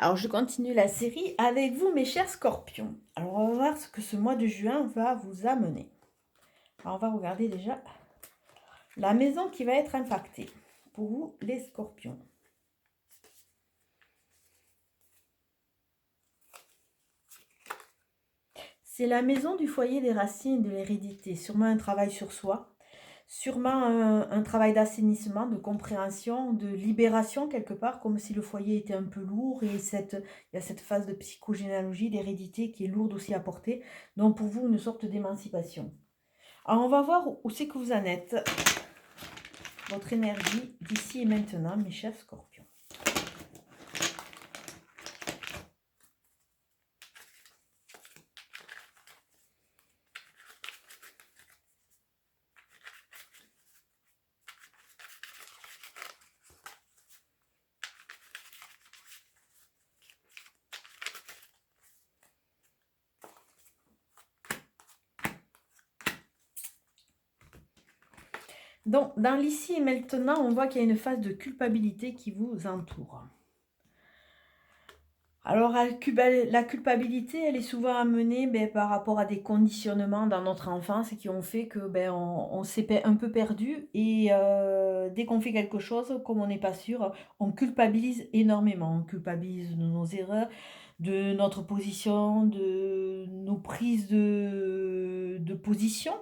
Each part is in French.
Alors, je continue la série avec vous, mes chers scorpions. Alors, on va voir ce que ce mois de juin va vous amener. Alors, on va regarder déjà la maison qui va être impactée pour vous, les scorpions. C'est la maison du foyer des racines, de l'hérédité. Sûrement un travail sur soi, sûrement un travail d'assainissement, de compréhension, de libération quelque part, comme si le foyer était un peu lourd. Et il y a cette phase de psychogénéalogie, d'hérédité qui est lourde aussi à porter. Donc pour vous, une sorte d'émancipation. Alors on va voir où c'est que vous en êtes. Votre énergie d'ici et maintenant, mes chers scorpions. Donc, dans l'ici et maintenant, on voit qu'il y a une phase de culpabilité qui vous entoure. Alors, la culpabilité, elle est souvent amenée par rapport à des conditionnements dans notre enfance qui ont fait que on s'est un peu perdu. Et dès qu'on fait quelque chose, comme on n'est pas sûr, on culpabilise énormément. On culpabilise de nos erreurs, de notre position, de nos prises de position.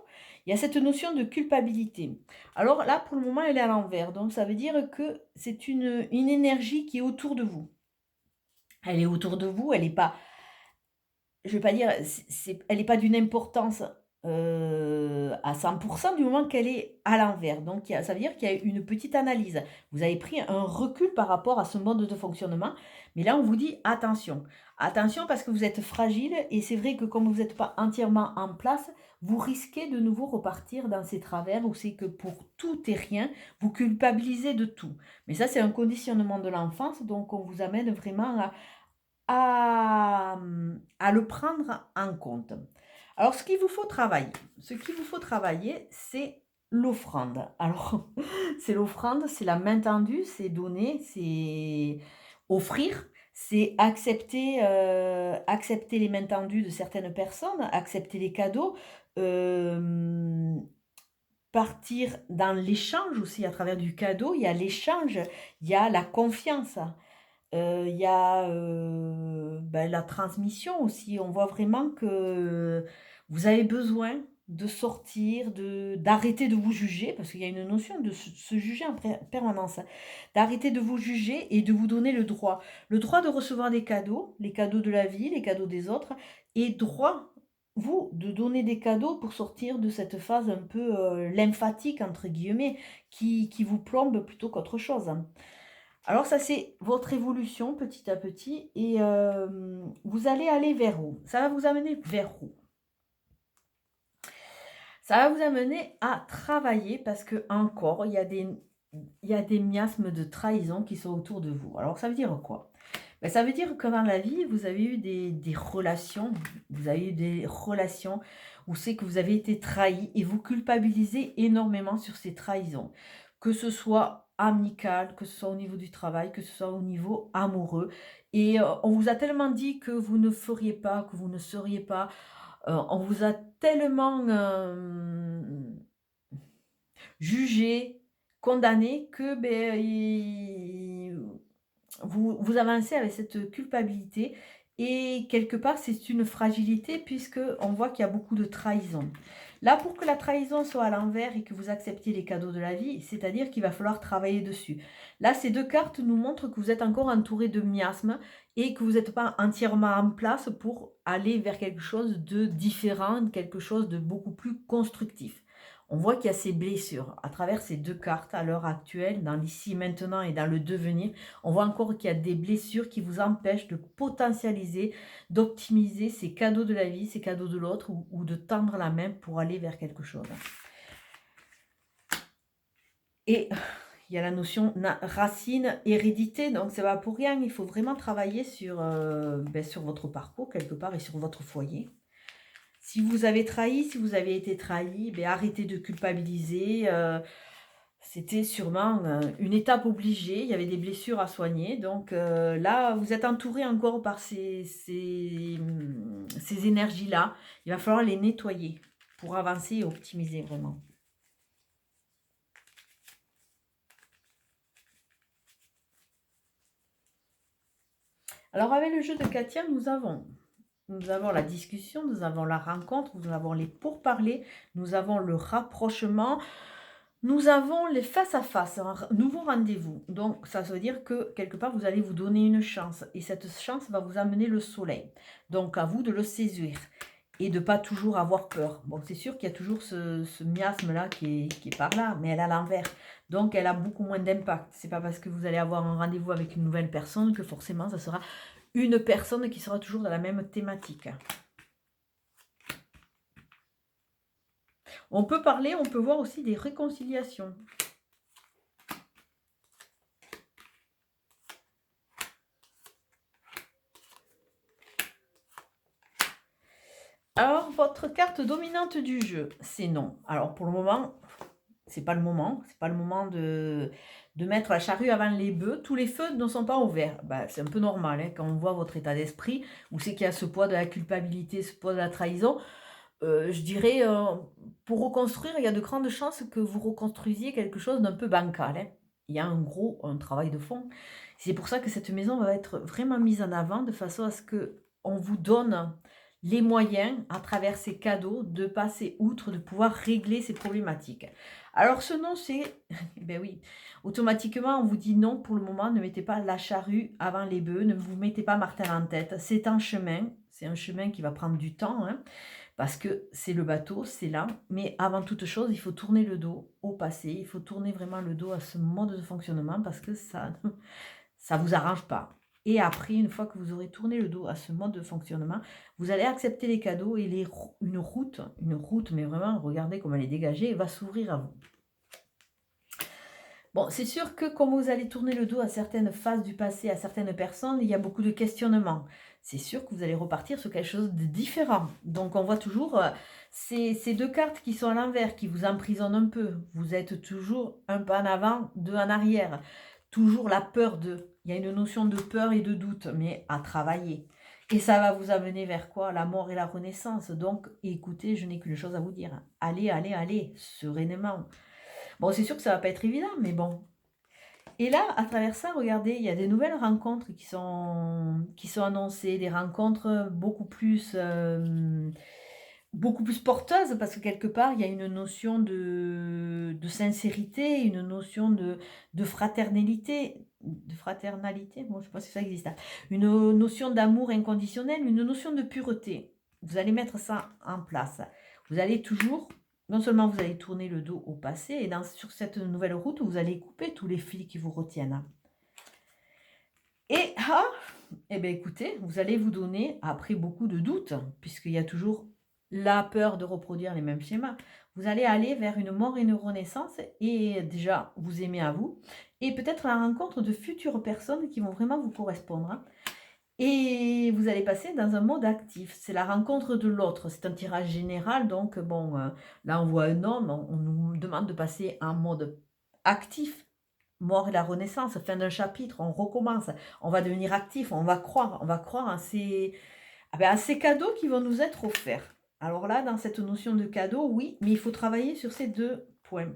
Il y a cette notion de culpabilité. Alors là, pour le moment, elle est à l'envers. Donc, ça veut dire que c'est une énergie qui est autour de vous. Elle est autour de vous, elle n'est pas, je vais pas dire, elle n'est pas d'une importance à 100% du moment qu'elle est à l'envers. Donc, ça veut dire qu'il y a une petite analyse. Vous avez pris un recul par rapport à ce mode de fonctionnement. Mais là, on vous dit attention. Attention parce que vous êtes fragile et c'est vrai que comme vous n'êtes pas entièrement en place, vous risquez de nouveau repartir dans ces travers où c'est que pour tout et rien, vous culpabilisez de tout. Mais ça, c'est un conditionnement de l'enfance. Donc, on vous amène vraiment à le prendre en compte. Alors, ce qu'il vous faut travailler, c'est l'offrande. Alors, c'est l'offrande, c'est la main tendue, c'est donner, c'est offrir, c'est accepter les mains tendues de certaines personnes, accepter les cadeaux, euh, partir dans l'échange aussi à travers du cadeau. Il y a l'échange, il y a la confiance. Il y a la transmission aussi. On voit vraiment que vous avez besoin de sortir, d'arrêter de vous juger, parce qu'il y a une notion de se juger en permanence, hein. D'arrêter de vous juger et de vous donner le droit de recevoir des cadeaux, les cadeaux de la vie, les cadeaux des autres, et droit, vous, de donner des cadeaux pour sortir de cette phase un peu lymphatique, entre guillemets, qui vous plombe plutôt qu'autre chose, hein. Alors ça, c'est votre évolution petit à petit et vous allez aller vers où? Ça va vous amener vers où? Ça va vous amener à travailler parce que encore il y a des miasmes de trahison qui sont autour de vous. Alors ça veut dire quoi? Ça veut dire que dans la vie, vous avez eu des relations, vous avez eu des relations où c'est que vous avez été trahi et vous culpabilisez énormément sur ces trahisons. Que ce soit amical, que ce soit au niveau du travail, que ce soit au niveau amoureux. Et on vous a tellement dit que vous ne feriez pas, que vous ne seriez pas. On vous a tellement jugé, condamné que vous avancez avec cette culpabilité et quelque part, c'est une fragilité puisque on voit qu'il y a beaucoup de trahison. Là, pour que la trahison soit à l'envers et que vous acceptiez les cadeaux de la vie, c'est-à-dire qu'il va falloir travailler dessus. Là, ces deux cartes nous montrent que vous êtes encore entouré de miasmes et que vous n'êtes pas entièrement en place pour aller vers quelque chose de différent, quelque chose de beaucoup plus constructif. On voit qu'il y a ces blessures à travers ces deux cartes à l'heure actuelle, dans l'ici, maintenant et dans le devenir. On voit encore qu'il y a des blessures qui vous empêchent de potentialiser, d'optimiser ces cadeaux de la vie, ces cadeaux de l'autre, ou de tendre la main pour aller vers quelque chose. Et il y a la notion racine, hérédité, donc c'est pas pour rien, il faut vraiment travailler sur votre parcours quelque part et sur votre foyer. Si vous avez trahi, si vous avez été trahi, arrêtez de culpabiliser. c'était sûrement, une étape obligée. Il y avait des blessures à soigner. Donc, là, vous êtes entouré encore par ces énergies-là. Il va falloir les nettoyer pour avancer et optimiser vraiment. Alors avec le jeu de Katia, nous avons la discussion, nous avons la rencontre, nous avons les pourparlers, nous avons le rapprochement, nous avons les face à face, un nouveau rendez-vous. Donc ça veut dire que quelque part vous allez vous donner une chance et cette chance va vous amener le soleil. Donc à vous de le saisir et de pas toujours avoir peur. Bon, c'est sûr qu'il y a toujours ce miasme-là qui est par là, mais elle a l'envers. Donc elle a beaucoup moins d'impact. C'est pas parce que vous allez avoir un rendez-vous avec une nouvelle personne que forcément ça sera une personne qui sera toujours dans la même thématique. On peut parler, on peut voir aussi des réconciliations. Alors, votre carte dominante du jeu, c'est non. Alors, pour le moment, c'est pas le moment. C'est pas le moment de mettre la charrue avant les bœufs. Tous les feux ne sont pas ouverts. Bah, c'est un peu normal hein, quand on voit votre état d'esprit, où c'est qu'il y a ce poids de la culpabilité, ce poids de la trahison. Je dirais, pour reconstruire, il y a de grandes chances que vous reconstruisiez quelque chose d'un peu bancal. Hein. Il y a un travail de fond. C'est pour ça que cette maison va être vraiment mise en avant de façon à ce que on vous donne les moyens, à travers ces cadeaux, de passer outre, de pouvoir régler ces problématiques. Alors ce non, c'est, ben oui, automatiquement on vous dit non pour le moment, ne mettez pas la charrue avant les bœufs, ne vous mettez pas Martin en tête, c'est un chemin qui va prendre du temps, hein, parce que c'est le bateau, c'est là, mais avant toute chose, il faut tourner le dos au passé, il faut tourner vraiment le dos à ce mode de fonctionnement parce que ça vous arrange pas. Et après, une fois que vous aurez tourné le dos à ce mode de fonctionnement, vous allez accepter les cadeaux et une route, mais vraiment, regardez comment elle est dégagée, va s'ouvrir à vous. Bon, c'est sûr que comme vous allez tourner le dos à certaines phases du passé, à certaines personnes, il y a beaucoup de questionnements. C'est sûr que vous allez repartir sur quelque chose de différent. Donc on voit toujours ces deux cartes qui sont à l'envers, qui vous emprisonnent un peu. Vous êtes toujours un pas en avant, deux en arrière. Toujours la peur de. Il y a une notion de peur et de doute, mais à travailler. Et ça va vous amener vers quoi? La mort et la renaissance. Donc écoutez, je n'ai qu'une chose à vous dire. Allez, allez, allez, sereinement. Bon, c'est sûr que ça va pas être évident, mais bon. Et là, à travers ça, regardez, il y a des nouvelles rencontres qui sont annoncées, des rencontres beaucoup plus porteuses, parce que quelque part, il y a une notion de sincérité, une notion de fraternalité, bon, je ne sais pas si ça existe, hein. Une notion d'amour inconditionnel, une notion de pureté. Vous allez mettre ça en place. Vous allez toujours non seulement vous allez tourner le dos au passé, et sur cette nouvelle route, vous allez couper tous les fils qui vous retiennent. Et eh bien écoutez, vous allez vous donner, après beaucoup de doutes, puisqu'il y a toujours la peur de reproduire les mêmes schémas, vous allez aller vers une mort et une renaissance, et déjà vous aimer à vous, et peut-être la rencontre de futures personnes qui vont vraiment vous correspondre. Et vous allez passer dans un mode actif. C'est la rencontre de l'autre. C'est un tirage général. Donc, bon, là, on voit un homme. On nous demande de passer en mode actif. Mort et la renaissance, fin d'un chapitre. On recommence. On va devenir actif. On va croire. On va croire à ces cadeaux qui vont nous être offerts. Alors là, dans cette notion de cadeau, oui, mais il faut travailler sur ces deux points.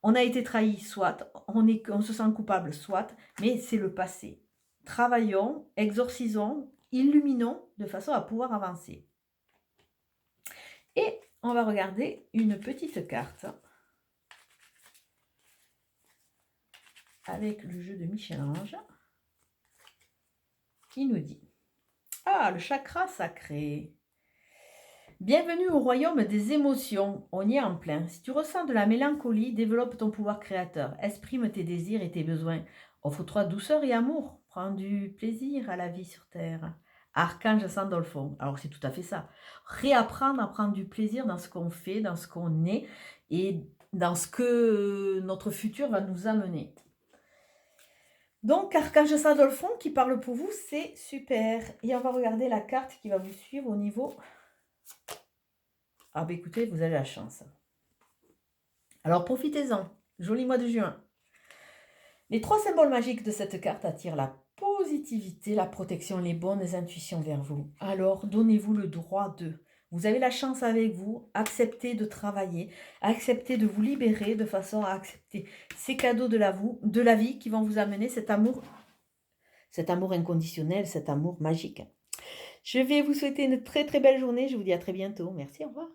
On a été trahi, soit. On se sent coupable, soit. Mais c'est le passé. Travaillons, exorcisons, illuminons de façon à pouvoir avancer. Et on va regarder une petite carte avec le jeu de Michel-Ange qui nous dit « Ah, le chakra sacré !» Bienvenue au royaume des émotions, on y est en plein. Si tu ressens de la mélancolie, développe ton pouvoir créateur, exprime tes désirs et tes besoins. Offre-toi douceur et amour, prends du plaisir à la vie sur Terre. Archange Sandolfo, alors c'est tout à fait ça. Réapprendre à prendre du plaisir dans ce qu'on fait, dans ce qu'on est et dans ce que notre futur va nous amener. Donc, Archange Sandolfo qui parle pour vous, c'est super. Et on va regarder la carte qui va vous suivre au niveau... Ah ben écoutez, vous avez la chance. Alors profitez-en. Joli mois de juin. Les 3 symboles magiques de cette carte attirent la positivité, la protection, les bonnes intuitions vers vous. Alors, donnez-vous le droit de. Vous avez la chance avec vous, acceptez de travailler, acceptez de vous libérer de façon à accepter ces cadeaux de la vie qui vont vous amener cet amour inconditionnel, cet amour magique. Je vais vous souhaiter une très très belle journée. Je vous dis à très bientôt. Merci, au revoir.